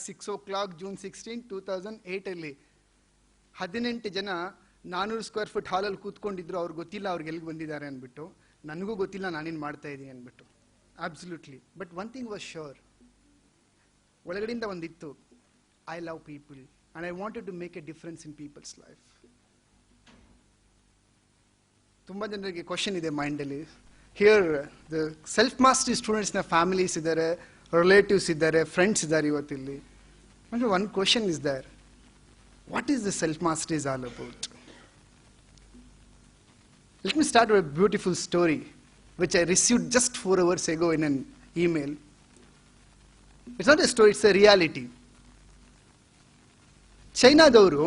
6 June 16, 2008 ಅಲ್ಲಿ 18 ಜನ 400 square foot ಹಾಲಲ್ಲಿ ಕೂತ್ಕೊಂಡಿದ್ರು. ಅವ್ರಿಗೆ ಗೊತ್ತಿಲ್ಲ ಅವ್ರಿಗೆ ಎಲ್ಲಿಗೆ ಬಂದಿದ್ದಾರೆ ಅಂದ್ಬಿಟ್ಟು. ನನಗೂ ಗೊತ್ತಿಲ್ಲ ನಾನೇನು ಮಾಡ್ತಾ ಇದ್ದೀನಿ ಅಂದ್ಬಿಟ್ಟು. Absolutely. But one thing was sure, ಒಳಗಡೆಯಿಂದ ಒಂದಿತ್ತು, I love people and I wanted to make a difference in people's life. ತುಂಬ ಜನರಿಗೆ ಕ್ವಶನ್ ಇದೆ ಮೈಂಡಲ್ಲಿ. ಹಿಯರ್ ದ ಸೆಲ್ಫ್ ಮಾಸ್ಟರಿ ಸ್ಟೂಡೆಂಟ್ಸ್ನ ಫ್ಯಾಮಿಲೀಸ್ ಇದ್ದಾರೆ, ರಿಲೇಟಿವ್ಸ್ ಇದ್ದಾರೆ, ಫ್ರೆಂಡ್ಸ್ ಇದ್ದಾರೆ ಇವತ್ತಿಲ್ಲಿ. ಅಂದರೆ one question is there, what is the self mastery is all about? Let me start with a beautiful story which I received just 4 hours ago in an email. It's not a story, it's a reality. ಚೈನಾದವರು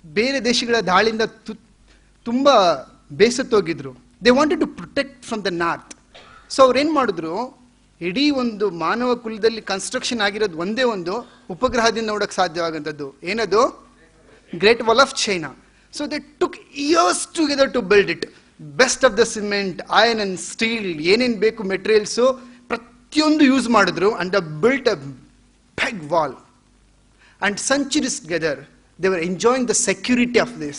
ಬೇರೆ ದೇಶಗಳ ದಾಳಿಯಿಂದ ತುಂಬ ಬೇಸತ್ತೋಗಿದ್ರು. They wanted to protect from the north. So ಅವ್ರೇನು ಮಾಡಿದ್ರು, ಇಡೀ ಒಂದು ಮಾನವ ಕುಲದಲ್ಲಿ ಕನ್ಸ್ಟ್ರಕ್ಷನ್ ಆಗಿರೋದು ಒಂದೇ ಒಂದು ಉಪಗ್ರಹದಿಂದ ನೋಡೋಕ್ಕೆ ಸಾಧ್ಯವಾಗಂಥದ್ದು. ಏನದು? Great wall of China. So they took years together to build it. Best of the cement, iron and steel, ಏನೇನು ಬೇಕು ಮೆಟೀರಿಯಲ್ಸು ಪ್ರತಿಯೊಂದು ಯೂಸ್ ಮಾಡಿದ್ರು. And they built a big wall. And centuries together, they were enjoying the security of this.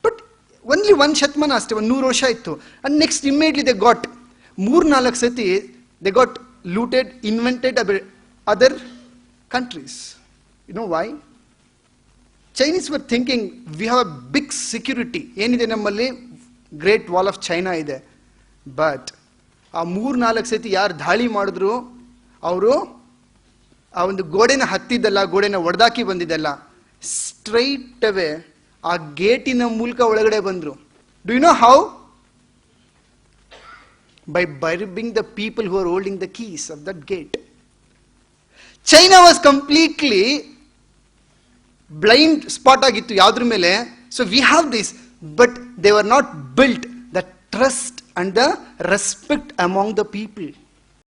But only one ಶತಮಾನ ಅಷ್ಟೇ, 100 ವರ್ಷ ಇತ್ತು. And next immediately they got 3-4 ಸತಿ they got looted, invented by other countries. You know why? Chinese were thinking, we have a big security. ಏನಿದೆ ನಮ್ಮಲ್ಲಿ? Great wall of China ಇದೆ. But ಆ 3-4 ಸತಿ ಯಾರು ದಾಳಿ ಮಾಡಿದ್ರು, ಅವರು ಆ ಒಂದು ಗೋಡೆನ ಹತ್ತಿದ್ದಲ್ಲ, ಗೋಡೆನ ಒಡೆದಾಕಿ ಬಂದಿದ್ದಲ್ಲ, ಸ್ಟ್ರೈಟ್ ಅವೇ ಆ ಗೇಟಿನ ಮೂಲಕ ಒಳಗಡೆ ಬಂದರು. Do you know how? By bribing the people who are holding the keys of that gate. China was completely blind spot ಆಗಿತ್ತು ಯಾವುದ್ರ ಮೇಲೆ. So we have this, but they were not built the trust and the respect among the people.